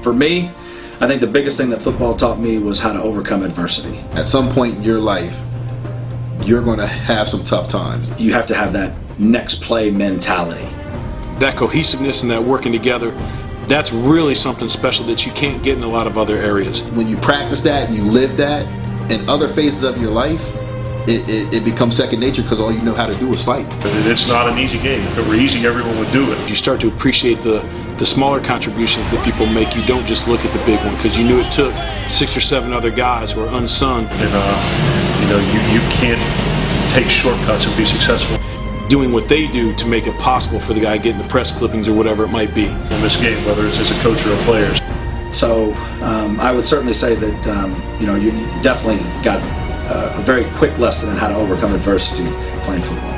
For me, I think the biggest thing that football taught me was how to overcome adversity. At some point in your life, you're going to have some tough times. You have to have that next play mentality. That cohesiveness and that working together, that's really something special that you can't get in a lot of other areas. When you practice that and you live that in other phases of your life, it becomes second nature because all you know how to do is fight. It's not an easy game. If it were easy, everyone would do it. You start to appreciate the smaller contributions that people make. You don't just look at the big one because you knew it took 6 or 7 other guys who are unsung. And you can't take shortcuts and be successful. Doing what they do to make it possible for the guy getting the press clippings or whatever it might be. In this game, whether it's as a coach or a player. So I would certainly say that you definitely got a very quick lesson in how to overcome adversity playing football.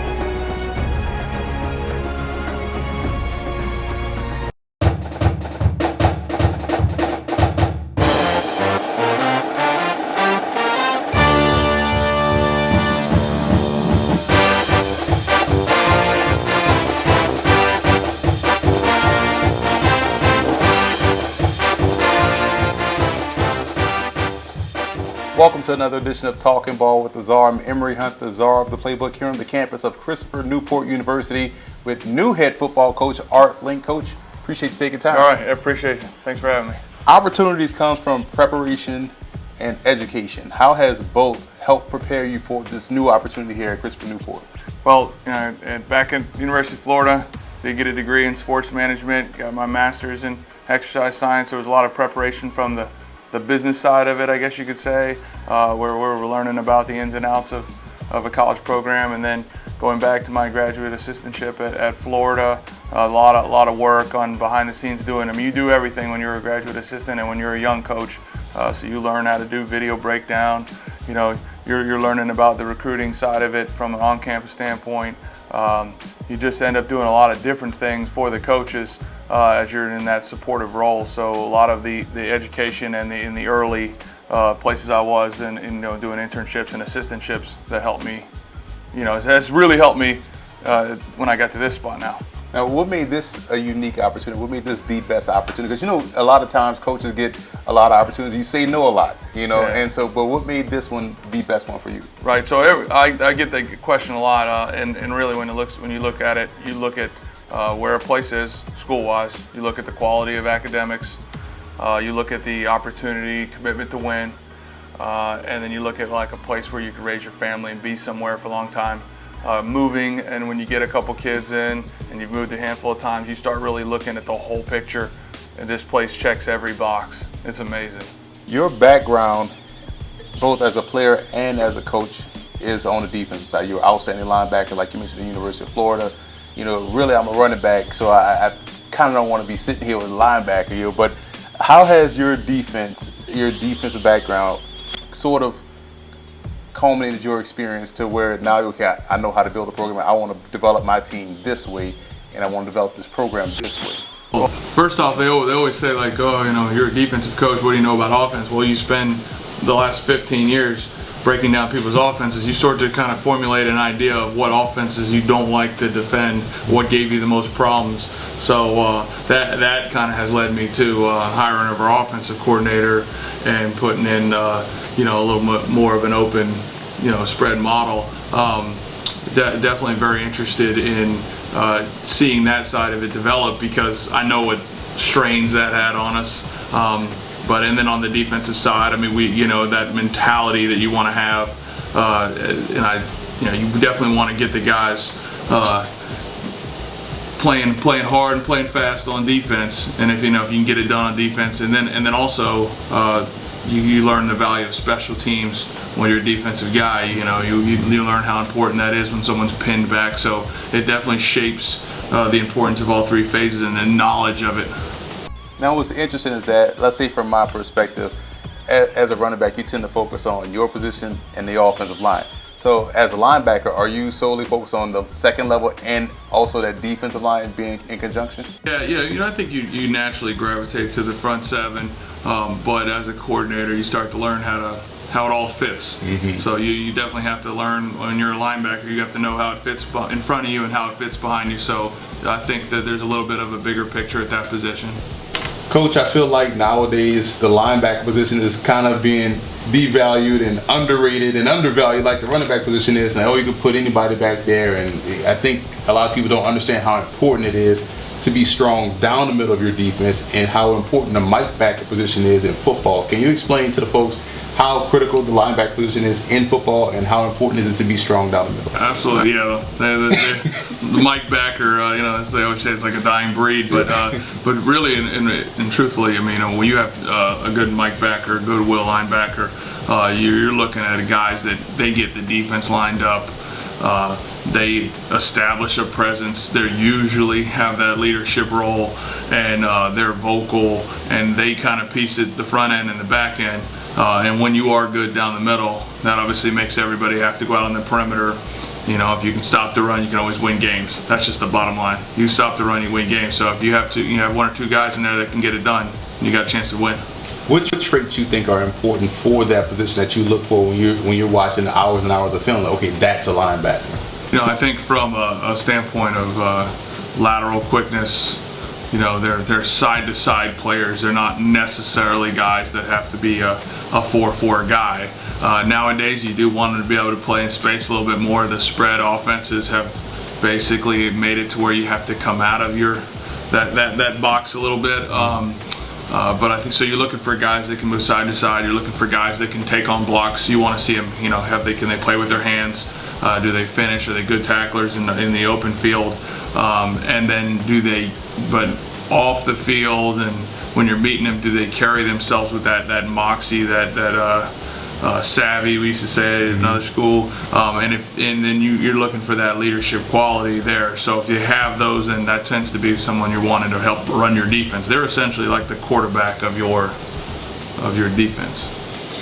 Welcome to another edition of Talking Ball with the Czar. I'm Emory Hunt, the Czar of the Playbook, here on the campus of Christopher Newport University with new head football coach Art Link. Coach, appreciate you taking time. All right, I appreciate it. Thanks for having me. Opportunities comes from preparation and education. How has both helped prepare you for this new opportunity here at Christopher Newport? Well, back in University of Florida, did get a degree in sports management, got my master's in exercise science. There was a lot of preparation from the business side of it, I guess you could say, where we're learning about the ins and outs of a college program, and then going back to my graduate assistantship at Florida, a lot of work on behind the scenes doing them. You do everything when you're a graduate assistant and when you're a young coach, so you learn how to do video breakdown. You're learning about the recruiting side of it from an on-campus standpoint. You just end up doing a lot of different things for the coaches as you're in that supportive role. So a lot of the education and in the early places I was in doing internships and assistantships that helped me, has really helped me when I got to this spot now. Now, what made this a unique opportunity? What made this the best opportunity? Because a lot of times coaches get a lot of opportunities. You say no a lot, Yeah. And so, but what made this one the best one for you? Right. So I get that question a lot, and really when you look at it, you look at where a place is school-wise. You look at the quality of academics. You look at the opportunity, commitment to win, and then you look at like a place where you can raise your family and be somewhere for a long time. Moving, and when you get a couple kids in and you've moved a handful of times, you start really looking at the whole picture, and this place checks every box. It's amazing. Your background, both as a player and as a coach, is on the defensive side. You're an outstanding linebacker, like you mentioned, at the University of Florida. Really, I'm a running back, so I kind of don't want to be sitting here with a linebacker, but how has your defensive background sort of culminated your experience to where now, okay, I know how to build a program. I want to develop my team this way, and I want to develop this program this way? Well, first off, they always say like, oh, you're a defensive coach. What do you know about offense? Well, you spend the last 15 years breaking down people's offenses. You start to kind of formulate an idea of what offenses you don't like to defend, what gave you the most problems. So that kind of has led me to hiring of our offensive coordinator and putting in a little bit more of an open spread model. Definitely very interested in seeing that side of it develop, because I know what strains that had on us. And then on the defensive side, I mean, that mentality that you want to have, you definitely want to get the guys playing hard and playing fast on defense. And if you can get it done on defense, and then also you learn the value of special teams when you're a defensive guy. You learn how important that is when someone's pinned back. So it definitely shapes the importance of all three phases and the knowledge of it. Now, what's interesting is that, let's say from my perspective, as a running back, you tend to focus on your position and the offensive line. So as a linebacker, are you solely focused on the second level and also that defensive line being in conjunction? Yeah. I think you naturally gravitate to the front seven, but as a coordinator, you start to learn how it all fits. Mm-hmm. So you definitely have to learn, when you're a linebacker, you have to know how it fits in front of you and how it fits behind you. So I think that there's a little bit of a bigger picture at that position. Coach, I feel like nowadays the linebacker position is kind of being devalued and underrated and undervalued like the running back position is. And you can put anybody back there. And I think a lot of people don't understand how important it is to be strong down the middle of your defense and how important the Mike backer position is in football. Can you explain to the folks how critical the linebacker position is in football and how important is it to be strong down the middle? Absolutely, yeah. The Mike backer, as they always say, it's like a dying breed. But really, and truthfully, I mean, when you have a good Mike backer, a good will linebacker, you're looking at guys that they get the defense lined up. They establish a presence. They usually have that leadership role, and they're vocal, and they kind of piece it the front end and the back end. And when you are good down the middle, that obviously makes everybody have to go out on the perimeter. If you can stop the run, you can always win games. That's just the bottom line. You stop the run, you win games. So if you have one or two guys in there that can get it done, you got a chance to win. What traits you think are important for that position that you look for when you're watching the hours and hours of film? Like, okay, that's a linebacker. I think from a standpoint of lateral quickness, they're side-to-side players. They're not necessarily guys that have to be a 4-4 guy. Nowadays, you do want them to be able to play in space a little bit more. The spread offenses have basically made it to where you have to come out of that box a little bit. But I think so. You're looking for guys that can move side to side. You're looking for guys that can take on blocks. You want to see them. Can they play with their hands? Do they finish? Are they good tacklers in the open field? And then but off the field and when you're meeting them, do they carry themselves with that moxie, that savvy, we used to say at another school, and then you're looking for that leadership quality there. So if you have those, then that tends to be someone you're wanting to help run your defense. They're essentially like the quarterback of your defense.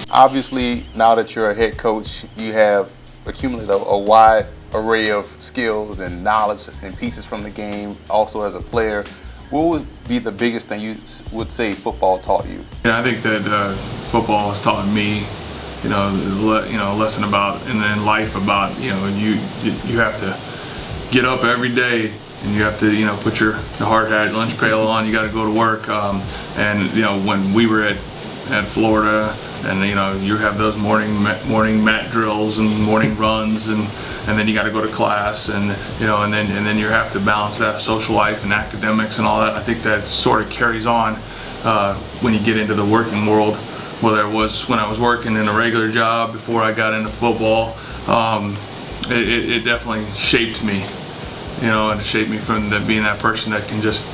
Obviously, now that you're a head coach, you have accumulated a wide array of skills and knowledge and pieces from the game. Also, as a player, what would be the biggest thing you would say football taught you? Yeah, I think that football has taught me, lesson about, and then life about, you have to get up every day and you have to, put the hard hat, lunch pail on. You got to go to work. And when we were at Florida, and you have those morning mat drills and morning runs, and then you got to go to class, and and then you have to balance that social life and academics and all that. I think that sort of carries on when you get into the working world. Whether it was when I was working in a regular job before I got into football, it definitely shaped me. And it shaped me from being that person that can just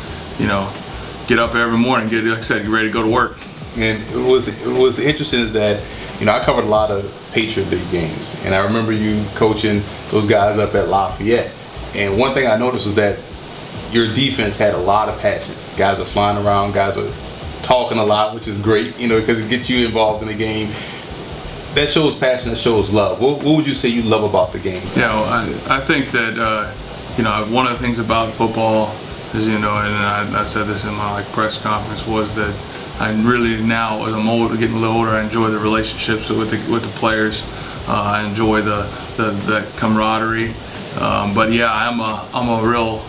get up every morning, get ready to go to work. And it was interesting is that I covered a lot of Patriot League games, and I remember you coaching those guys up at Lafayette. And one thing I noticed was that your defense had a lot of passion. Guys are flying around, guys are talking a lot, which is great, because it gets you involved in the game. That shows passion, that shows love. What would you say you love about the game? I think that one of the things about football is, and I said this in my press conference, was that I really now, as I'm getting a little older, I enjoy the relationships with the players. I enjoy the camaraderie. But yeah, I'm a real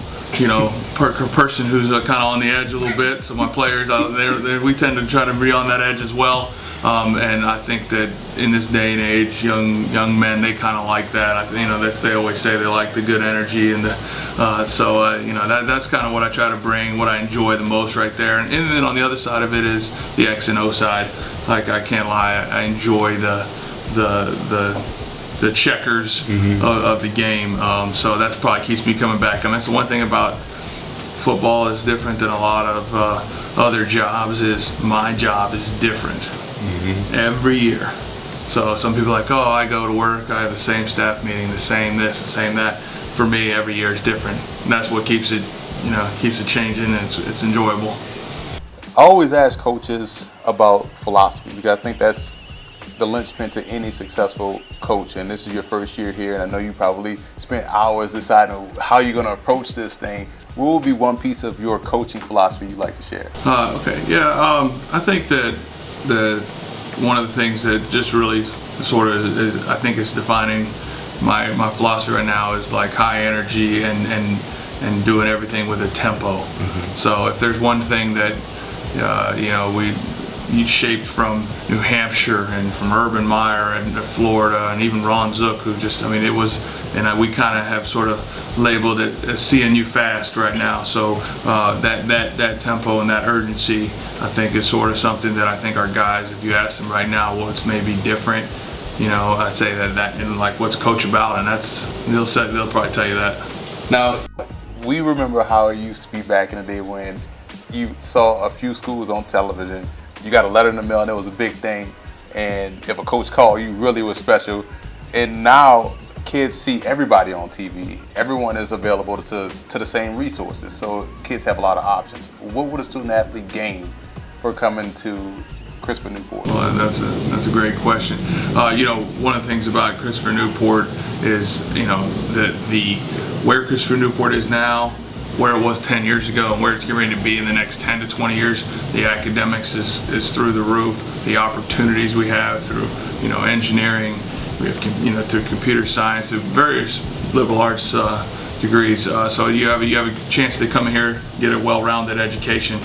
person who's kind of on the edge a little bit. So my players out there, we tend to try to be on that edge as well. And I think that in this day and age, young men, they kind of like that. They always say they like the good energy, and that's kind of what I try to bring, what I enjoy the most right there. And then on the other side of it is the X and O side. Like, I can't lie, I enjoy the checkers of the game. So that's probably keeps me coming back. That's the one thing about football is different than a lot of other jobs. Is my job is different every year. So some people are like, oh, I go to work, I have the same staff meeting, the same this, the same that. For me, every year is different. And that's what keeps it changing, and it's enjoyable. I always ask coaches about philosophy, because I think that's the linchpin to any successful coach. And this is your first year here, and I know you probably spent hours deciding how you're going to approach this thing. What would be one piece of your coaching philosophy you'd like to share? I think that one of the things that just really sort of is, I think, is defining my philosophy right now is like high energy and doing everything with a tempo. So if there's one thing that You know, you shaped from New Hampshire and from Urban Meyer and Florida, and even Ron Zook, who just, I mean, it was, and we kind of have sort of labeled it as CNU fast right now. So that tempo and that urgency, I think, is sort of something that I think our guys, if you ask them right now what's maybe different, you know, I'd say that and like what's coach about, and they'll probably tell you that. Now, we remember how it used to be back in the day when you saw a few schools on television. You got a letter in the mail and it was a big thing, and if a coach called, you really was special. And now kids see everybody on TV. Everyone is available to the same resources, so kids have a lot of options. What would a student athlete gain for coming to Christopher Newport? Well, that's a great question. You know, one of the things about Christopher Newport is, you know, that where Christopher Newport is now, where it was 10 years ago, and where it's getting ready to be in the next 10 to 20 years. The academics is through the roof. The opportunities we have through, you know, engineering, we have, you know, through computer science, through various liberal arts degrees. So you have a chance to come here, get a well-rounded education.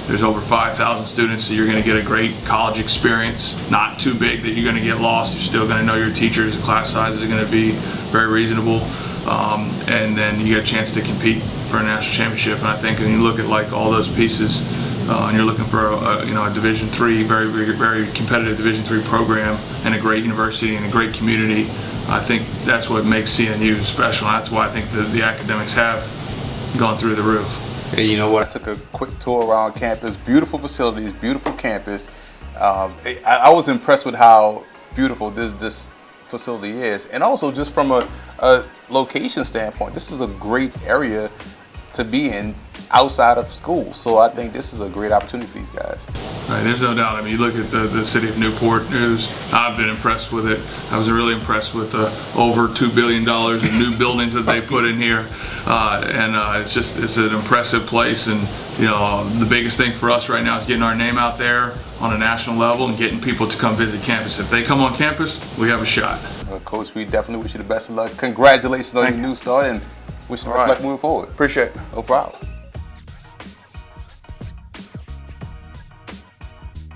There's over 5,000 students, so you're going to get a great college experience. Not too big that you're going to get lost. You're still going to know your teachers. The class sizes are going to be very reasonable. And then you get a chance to compete for a national championship. And I think when you look at like all those pieces, and you're looking for a Division III, very competitive Division III program, and a great university and a great community, I think that's what makes CNU special. And that's why I think the academics have gone through the roof. Hey, you know what? I took a quick tour around campus. Beautiful facilities, beautiful campus. I was impressed with how beautiful this facility is, and also just from a location standpoint, this is a great area to be in outside of school. So I think this is a great opportunity for these guys. Right, there's no doubt. I mean, you look at the city of Newport News. I've been impressed with it. I was really impressed with the over $2 billion in new buildings that they put in here, and it's an impressive place. And you know, the biggest thing for us right now is getting our name out there on a national level and getting people to come visit campus. If they come on campus, we have a shot. Coach, we definitely wish you the best of luck. Congratulations on your new start, and wish you the best of luck moving forward. Appreciate it. No problem.